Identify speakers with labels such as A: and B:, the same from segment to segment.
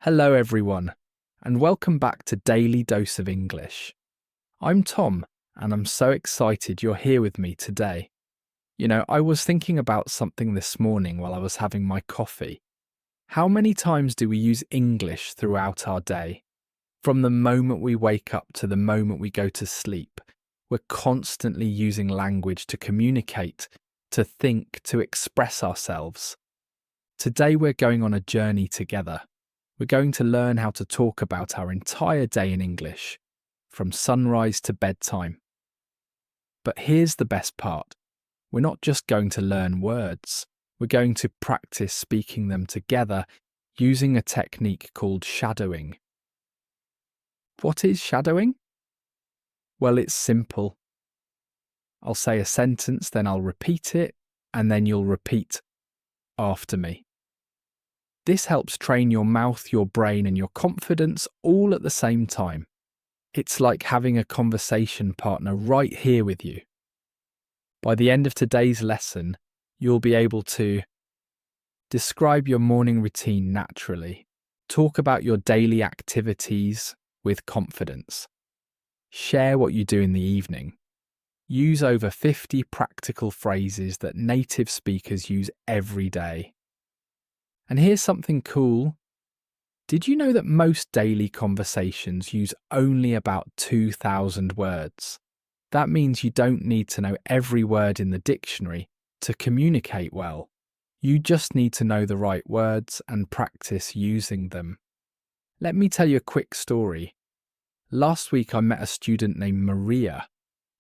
A: Hello, everyone, and welcome back to Daily Dose of English. I'm Tom, and I'm so excited you're here with me today. I was thinking about something this morning while I was having my coffee. How many times do we use English throughout our day? From the moment we wake up to the moment we go to sleep, we're constantly using language to communicate, to think, to express ourselves. Today we're going on a journey together. We're going to learn how to talk about our entire day in English, from sunrise to bedtime. But here's the best part. We're not just going to learn words. We're going to practice speaking them together using a technique called shadowing. What is shadowing? Well, it's simple. I'll say a sentence, then I'll repeat it, and then you'll repeat after me. This helps train your mouth, your brain, and your confidence all at the same time. It's like having a conversation partner right here with you. By the end of today's lesson, you'll be able to describe your morning routine naturally, talk about your daily activities with confidence, share what you do in the evening, use over 50 practical phrases that native speakers use every day. And here's something cool. Did you know that most daily conversations use only about 2,000 words? That means you don't need to know every word in the dictionary to communicate well. You just need to know the right words and practice using them. Let me tell you a quick story. Last week I met a student named Maria.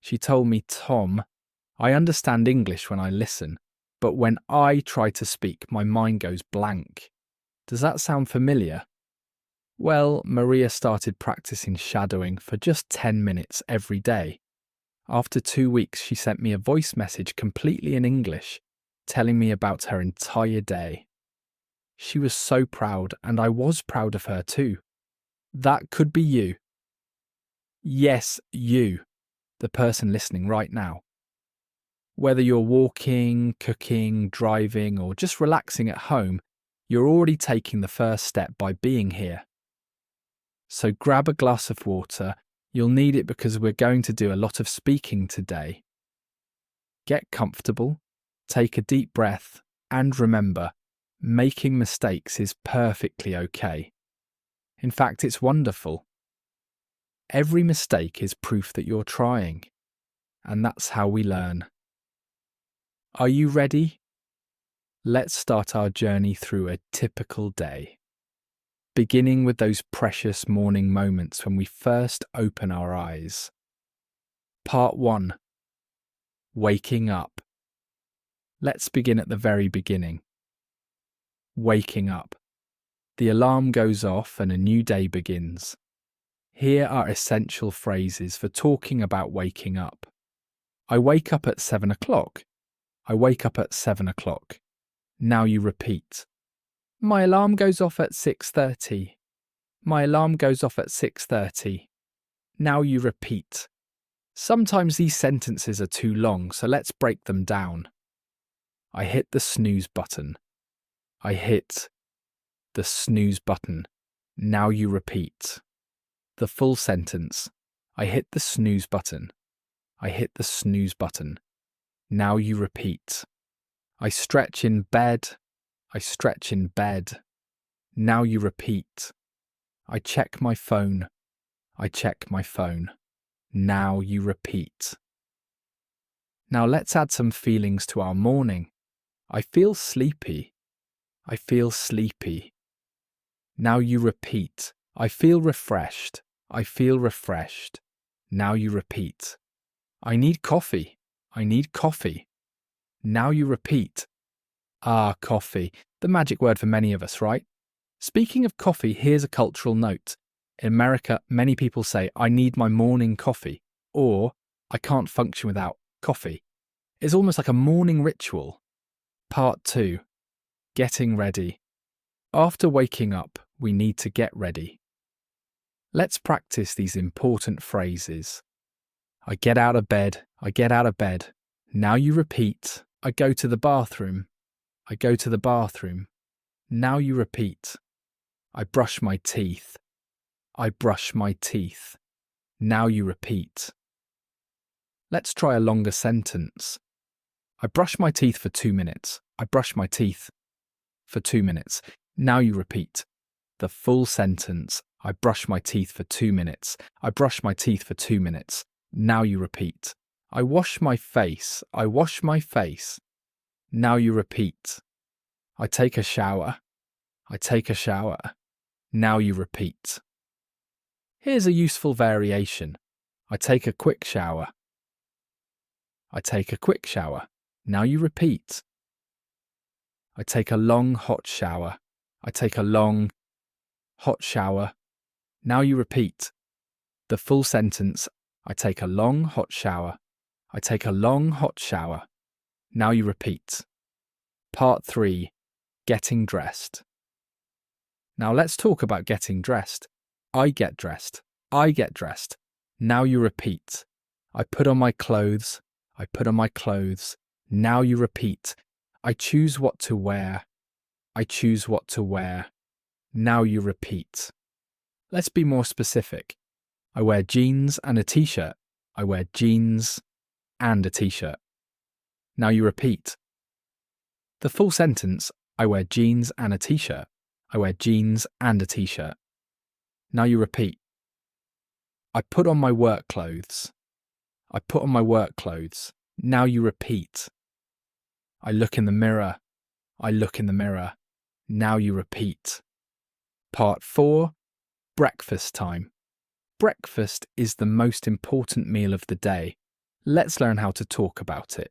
A: She told me, Tom, I understand English when I listen, but when I try to speak, my mind goes blank. Does that sound familiar? Well, Maria started practicing shadowing for just 10 minutes every day. After 2 weeks, she sent me a voice message completely in English, telling me about her entire day. She was so proud, and I was proud of her too. That could be you. Yes, you, the person listening right now. Whether you're walking, cooking, driving, or just relaxing at home, you're already taking the first step by being here. So grab a glass of water. You'll need it because we're going to do a lot of speaking today. Get comfortable, take a deep breath, and remember, making mistakes is perfectly okay. In fact, it's wonderful. Every mistake is proof that you're trying, and that's how we learn. Are you ready? Let's start our journey through a typical day, beginning with those precious morning moments when we first open our eyes. Part 1. Waking up. Let's begin at the very beginning. Waking up. The alarm goes off and a new day begins. Here are essential phrases for talking about waking up. I wake up at 7 o'clock. I wake up at 7 o'clock. Now you repeat. My alarm goes off at 6:30. My alarm goes off at 6:30. Now you repeat. Sometimes these sentences are too long, so let's break them down. I hit the snooze button. I hit the snooze button. Now you repeat. The full sentence. I hit the snooze button. I hit the snooze button. Now you repeat. I stretch in bed. I stretch in bed. Now you repeat. I check my phone. I check my phone. Now you repeat. Now let's add some feelings to our morning. I feel sleepy. I feel sleepy. Now you repeat. I feel refreshed. I feel refreshed. Now you repeat. I need coffee. I need coffee. Now you repeat. Ah, coffee. The magic word for many of us, right? Speaking of coffee, here's a cultural note. In America, many people say, I need my morning coffee, or I can't function without coffee. It's almost like a morning ritual. Part 2. Getting ready. After waking up, we need to get ready. Let's practice these important phrases. I get out of bed. I get out of bed. Now you repeat. I go to the bathroom. I go to the bathroom. Now you repeat. I brush my teeth. I brush my teeth. Now you repeat. Let's try a longer sentence. I brush my teeth for 2 minutes. I brush my teeth for 2 minutes. Now you repeat. The full sentence. I brush my teeth for 2 minutes. I brush my teeth for 2 minutes. Now you repeat. I wash my face. I wash my face. Now you repeat. I take a shower. I take a shower. Now you repeat. Here's a useful variation. I take a quick shower. I take a quick shower. Now you repeat. I take a long hot shower. I take a long hot shower. Now you repeat. The full sentence. I take a long hot shower. I take a long hot shower. Now you repeat. Part 3. Getting dressed. Now let's talk about getting dressed. I get dressed. I get dressed. Now you repeat. I put on my clothes. I put on my clothes. Now you repeat. I choose what to wear. I choose what to wear. Now you repeat. Let's be more specific. I wear jeans and a t-shirt. I wear jeans and a t-shirt. Now you repeat. The full sentence. I wear jeans and a t-shirt. I wear jeans and a t-shirt. Now you repeat. I put on my work clothes. I put on my work clothes. Now you repeat. I look in the mirror. I look in the mirror. Now you repeat. Part 4. Breakfast time. Breakfast is the most important meal of the day. Let's learn how to talk about it.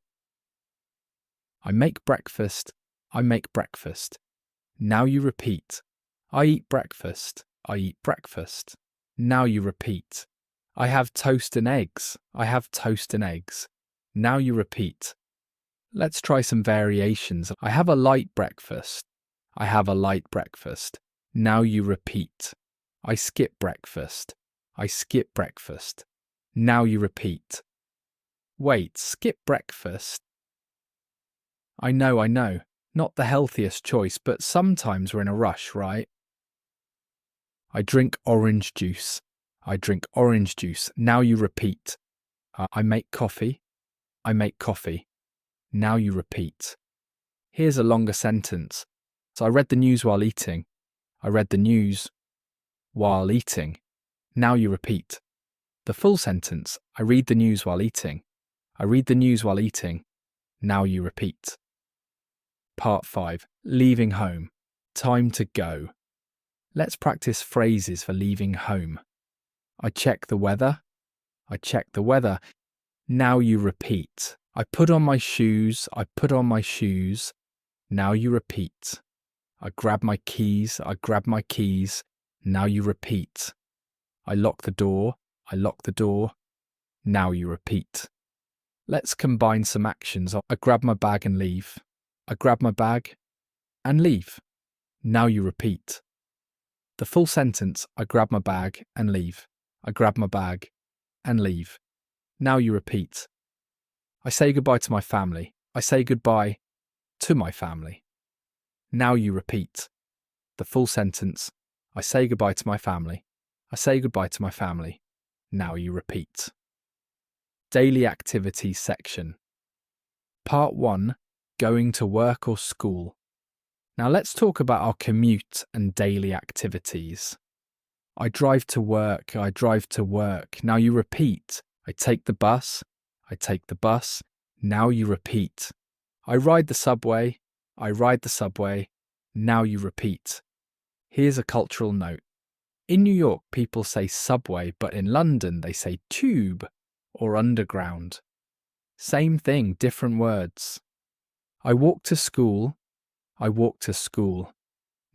A: I make breakfast. I make breakfast. Now you repeat. I eat breakfast. I eat breakfast. Now you repeat. I have toast and eggs. I have toast and eggs. Now you repeat. Let's try some variations. I have a light breakfast. I have a light breakfast. Now you repeat. I skip breakfast. I skip breakfast. Now you repeat. Wait, skip breakfast? I know. Not the healthiest choice, but sometimes we're in a rush, right? I drink orange juice. I drink orange juice. Now you repeat. I make coffee. I make coffee. Now you repeat. Here's a longer sentence. So I read the news while eating. I read the news while eating. Now you repeat. The full sentence. I read the news while eating. I read the news while eating. Now you repeat. Part 5. Leaving home. Time to go. Let's practice phrases for leaving home. I check the weather. I check the weather. Now you repeat. I put on my shoes. I put on my shoes. Now you repeat. I grab my keys. I grab my keys. Now you repeat. I lock the door. I lock the door. Now you repeat. Let's combine some actions. I grab my bag and leave. I grab my bag and leave. Now you repeat. The full sentence. I grab my bag and leave. I grab my bag and leave. Now you repeat. I say goodbye to my family. I say goodbye to my family. Now you repeat. The full sentence. I say goodbye to my family. I say goodbye to my family. Now you repeat. Daily activities section. Part 1. Going to work or school. Now let's talk about our commute and daily activities. I drive to work. I drive to work. Now you repeat. I take the bus. I take the bus. Now you repeat. I ride the subway. I ride the subway. Now you repeat. Here's a cultural note. In New York, people say subway, but in London, they say tube or underground. Same thing, different words. I walk to school. I walk to school.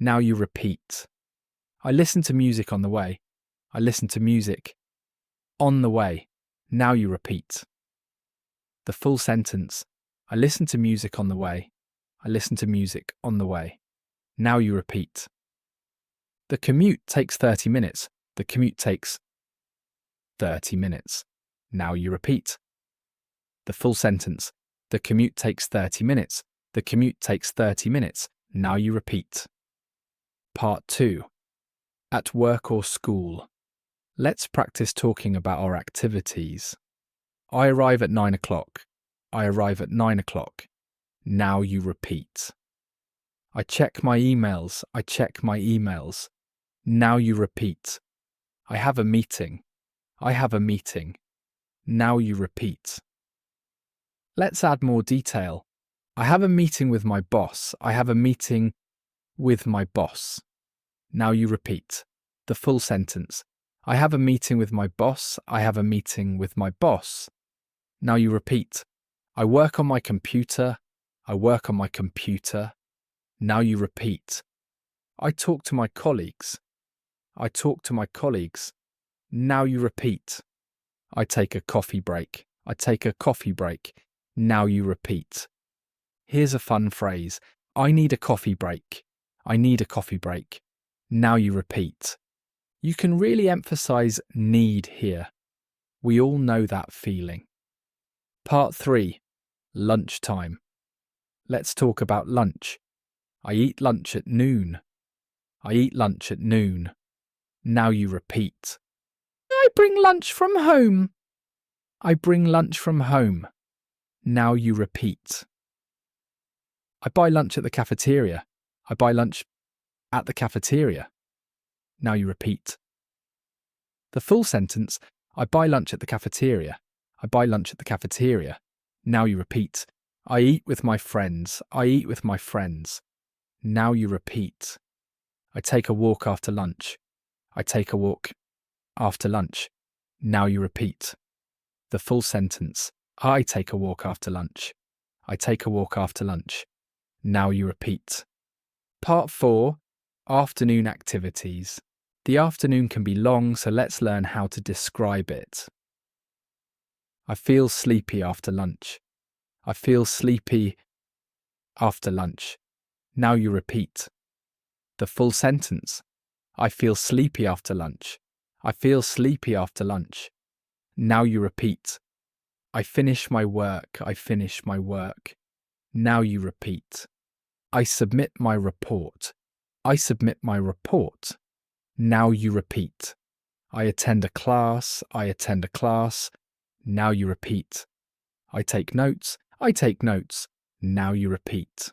A: Now you repeat. I listen to music on the way. I listen to music on the way. Now you repeat. The full sentence. I listen to music on the way. I listen to music on the way. Now you repeat. The commute takes 30 minutes. The commute takes 30 minutes. Now you repeat. The full sentence. The commute takes 30 minutes. The commute takes 30 minutes. Now you repeat. Part 2. At work or school. Let's practice talking about our activities. I arrive at 9 o'clock. I arrive at 9 o'clock. Now you repeat. I check my emails. I check my emails. Now you repeat. I have a meeting. I have a meeting. Now you repeat. Let's add more detail. I have a meeting with my boss. I have a meeting with my boss. Now you repeat. The full sentence. I have a meeting with my boss. I have a meeting with my boss. Now you repeat. I work on my computer. I work on my computer. Now you repeat. I talk to my colleagues. I talk to my colleagues. Now you repeat. I take a coffee break. I take a coffee break. Now you repeat. Here's a fun phrase. I need a coffee break. I need a coffee break. Now you repeat. You can really emphasize need here. We all know that feeling. Part 3. Lunchtime. Let's talk about lunch. I eat lunch at noon. I eat lunch at noon. Now you repeat. I bring lunch from home. I bring lunch from home. Now you repeat. I buy lunch at the cafeteria. I buy lunch at the cafeteria. Now you repeat. The full sentence. I buy lunch at the cafeteria. I buy lunch at the cafeteria. Now you repeat. I eat with my friends. I eat with my friends. Now you repeat. I take a walk after lunch. I take a walk after lunch. Now you repeat. The full sentence. I take a walk after lunch. I take a walk after lunch. Now you repeat. Part 4. Afternoon activities. The afternoon can be long, so let's learn how to describe it. I feel sleepy after lunch. I feel sleepy after lunch. Now you repeat. The full sentence. I feel sleepy after lunch. I feel sleepy after lunch. Now you repeat. I finish my work. I finish my work. Now you repeat. I submit my report. I submit my report. Now you repeat. I attend a class. I attend a class. Now you repeat. I take notes. I take notes. Now you repeat.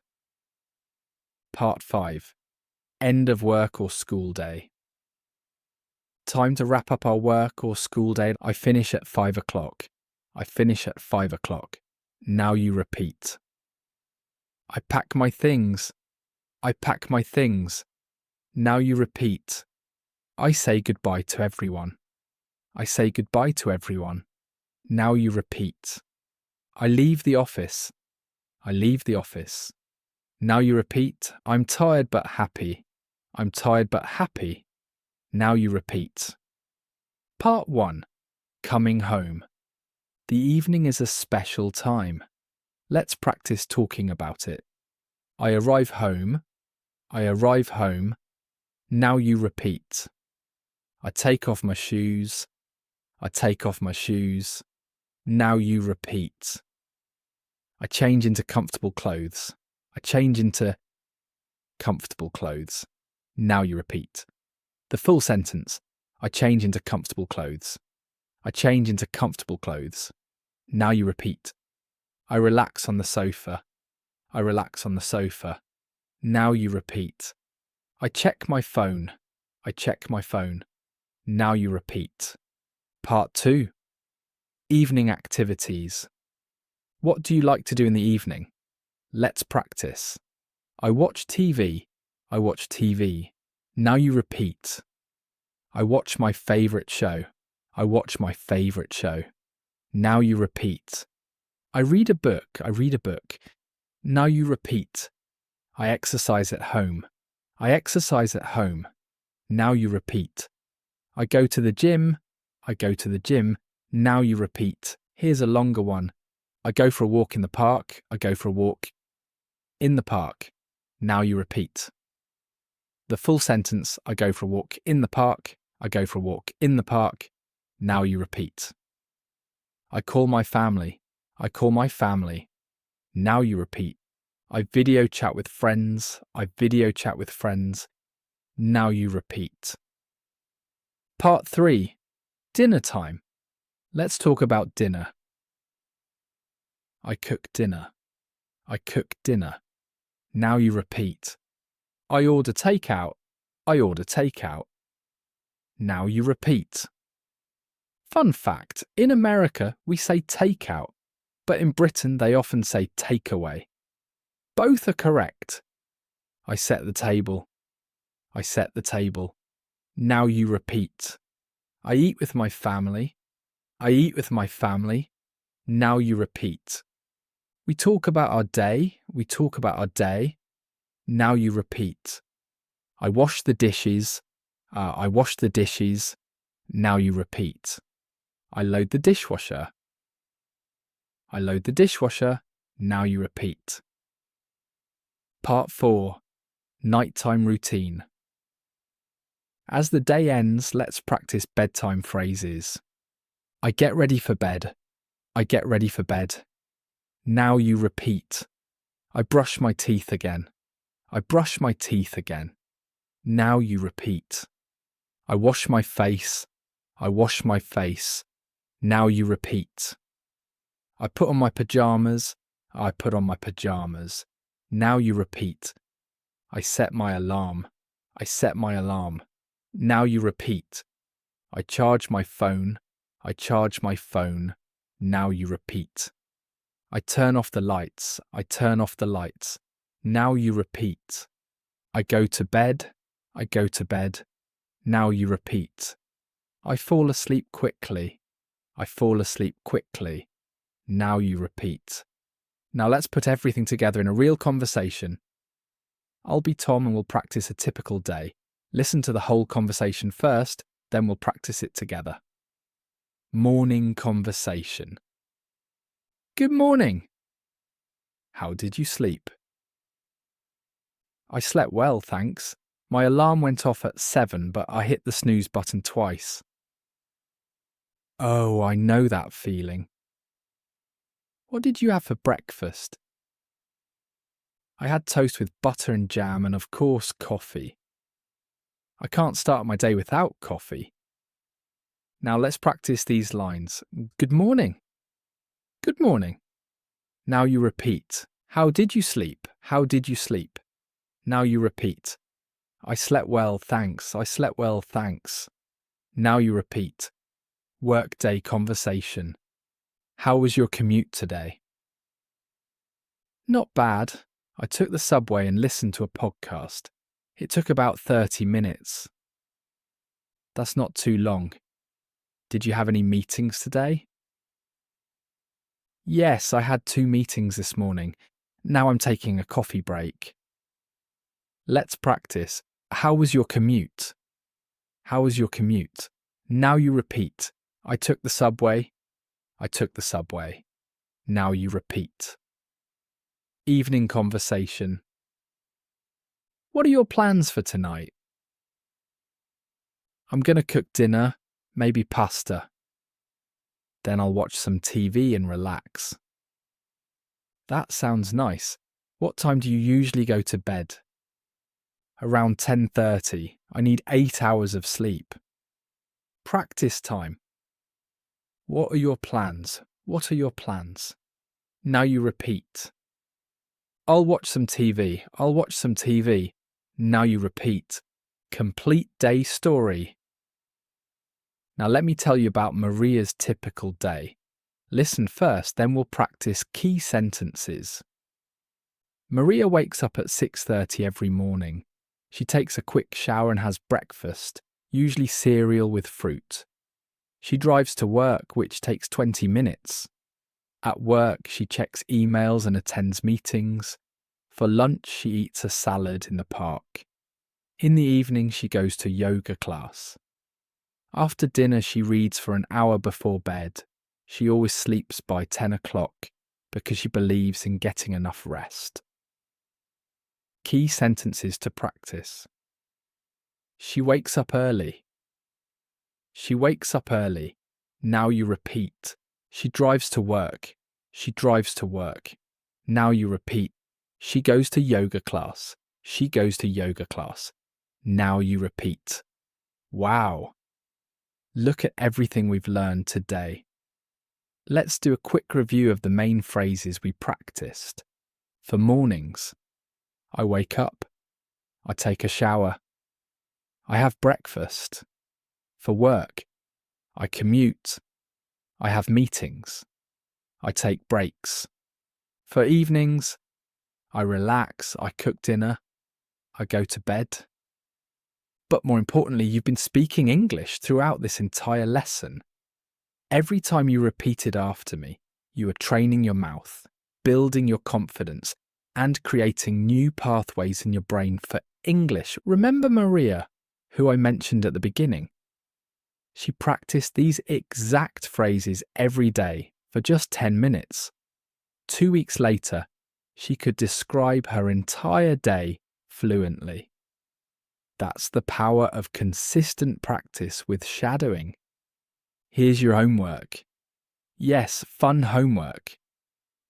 A: Part 5. End of work or school day. Time to wrap up our work or school day. I finish at 5 o'clock. I finish at 5 o'clock. Now you repeat. I pack my things. I pack my things. Now you repeat. I say goodbye to everyone. I say goodbye to everyone. Now you repeat. I leave the office. I leave the office. Now you repeat. I'm tired but happy. I'm tired but happy. Now you repeat. Part 1. Coming home. The evening is a special time. Let's practice talking about it. I arrive home. I arrive home. Now you repeat. I take off my shoes. I take off my shoes. Now you repeat. I change into comfortable clothes. I change into comfortable clothes. Now you repeat. The full sentence. I change into comfortable clothes. I change into comfortable clothes. Now you repeat. I relax on the sofa. I relax on the sofa. Now you repeat. I check my phone. I check my phone. Now you repeat. Part 2. Evening activities. What do you like to do in the evening? Let's practice. I watch TV. I watch TV. Now you repeat. I watch my favourite show. I watch my favourite show. Now you repeat. I read a book. I read a book. Now you repeat. I exercise at home. I exercise at home. Now you repeat. I go to the gym. I go to the gym. Now you repeat. Here's a longer one. I go for a walk in the park. I go for a walk in the park. Now you repeat. The full sentence. I go for a walk in the park. I go for a walk in the park. Now you repeat. I call my family. I call my family. Now you repeat. I video chat with friends. I video chat with friends. Now you repeat. Part 3. Dinner time. Let's talk about dinner. I cook dinner. I cook dinner. Now you repeat. I order takeout. I order takeout. Now you repeat. Fun fact, in America we say takeout, but in Britain they often say takeaway. Both are correct. I set the table. I set the table. Now you repeat. I eat with my family. I eat with my family. Now you repeat. We talk about our day. We talk about our day. Now you repeat. I wash the dishes. I wash the dishes. Now you repeat. I load the dishwasher. I load the dishwasher. Now you repeat. Part 4. Nighttime routine. As the day ends, let's practice bedtime phrases. I get ready for bed. I get ready for bed. Now you repeat. I brush my teeth again. I brush my teeth again. Now you repeat. I wash my face. I wash my face. Now you repeat. I put on my pajamas. I put on my pajamas. Now you repeat. I set my alarm. I set my alarm. Now you repeat. I charge my phone. I charge my phone. Now you repeat. I turn off the lights. I turn off the lights. Now you repeat. I go to bed. I go to bed. Now you repeat. I fall asleep quickly. I fall asleep quickly. Now you repeat. Now let's put everything together in a real conversation. I'll be Tom and we'll practice a typical day. Listen to the whole conversation first, then we'll practice it together. Morning conversation. Good morning. How did you sleep? I slept well, thanks. My alarm went off at 7, but I hit the snooze button twice. Oh, I know that feeling. What did you have for breakfast? I had toast with butter and jam and, of course, coffee. I can't start my day without coffee. Now let's practice these lines. Good morning. Good morning. Now you repeat. How did you sleep? How did you sleep? Now you repeat. I slept well, thanks. I slept well, thanks. Now you repeat. Workday conversation. How was your commute today? Not bad. I took the subway and listened to a podcast. It took about 30 minutes. That's not too long. Did you have any meetings today? Yes, I had 2 meetings this morning. Now I'm taking a coffee break. Let's practice. How was your commute? How was your commute? Now you repeat. I took the subway. I took the subway. Now you repeat. Evening conversation. What are your plans for tonight? I'm going to cook dinner, maybe pasta. Then I'll watch some TV and relax. That sounds nice. What time do you usually go to bed? Around 10:30. I need 8 hours of sleep. Practice time. What are your plans? What are your plans? Now you repeat. I'll watch some TV. I'll watch some TV. Now you repeat. Complete day story. Now let me tell you about Maria's typical day. Listen first, then we'll practice key sentences. Maria wakes up at 6:30 every morning. She takes a quick shower and has breakfast, usually cereal with fruit. She drives to work, which takes 20 minutes. At work, she checks emails and attends meetings. For lunch, she eats a salad in the park. In the evening, she goes to yoga class. After dinner, she reads for an hour before bed. She always sleeps by 10 o'clock because she believes in getting enough rest. Key sentences to practice. She wakes up early. She wakes up early. Now you repeat. She drives to work. She drives to work. Now you repeat. She goes to yoga class. She goes to yoga class. Now you repeat. Wow. Look at everything we've learned today. Let's do a quick review of the main phrases we practiced. For mornings, I wake up. I take a shower. I have breakfast. For work, I commute. I have meetings. I take breaks. For evenings, I relax. I cook dinner. I go to bed. But more importantly, you've been speaking English throughout this entire lesson. Every time you repeated after me, you are training your mouth, building your confidence, and creating new pathways in your brain for English. Remember Maria, who I mentioned at the beginning? She practiced these exact phrases every day for just 10 minutes. 2 weeks later, she could describe her entire day fluently. That's the power of consistent practice with shadowing. Here's your homework. Yes, fun homework.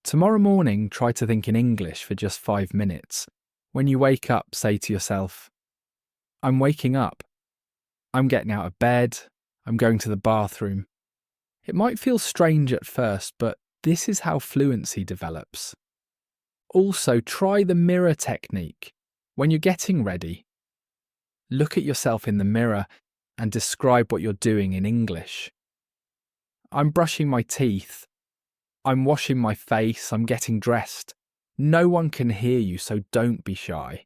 A: Tomorrow morning, try to think in English for just 5 minutes. When you wake up, say to yourself, I'm waking up. I'm getting out of bed. I'm going to the bathroom. It might feel strange at first, but this is how fluency develops. Also, try the mirror technique. When you're getting ready, look at yourself in the mirror and describe what you're doing in English. I'm brushing my teeth. I'm washing my face. I'm getting dressed. No one can hear you, so don't be shy.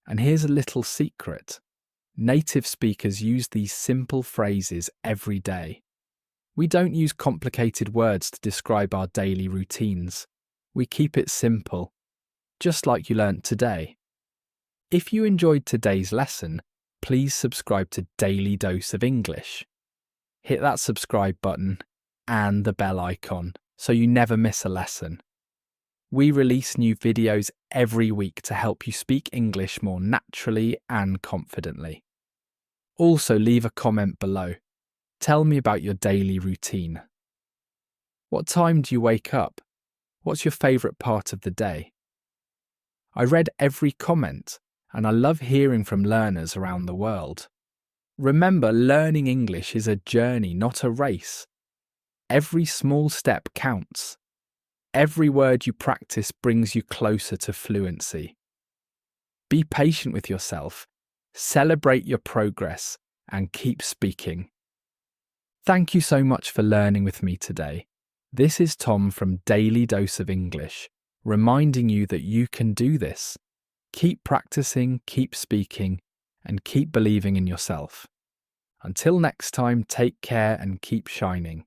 A: And here's a little secret. Native speakers use these simple phrases every day. We don't use complicated words to describe our daily routines. We keep it simple, just like you learnt today. If you enjoyed today's lesson, please subscribe to Daily Dose of English. Hit that subscribe button and the bell icon so you never miss a lesson. We release new videos every week to help you speak English more naturally and confidently. Also, leave a comment below. Tell me about your daily routine. What time do you wake up? What's your favourite part of the day? I read every comment, and I love hearing from learners around the world. Remember, learning English is a journey, not a race. Every small step counts. Every word you practice brings you closer to fluency. Be patient with yourself, celebrate your progress, and keep speaking. Thank you so much for learning with me today. This is Tom from Daily Dose of English, reminding you that you can do this. Keep practicing, keep speaking, and keep believing in yourself. Until next time, take care and keep shining.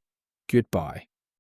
A: Goodbye.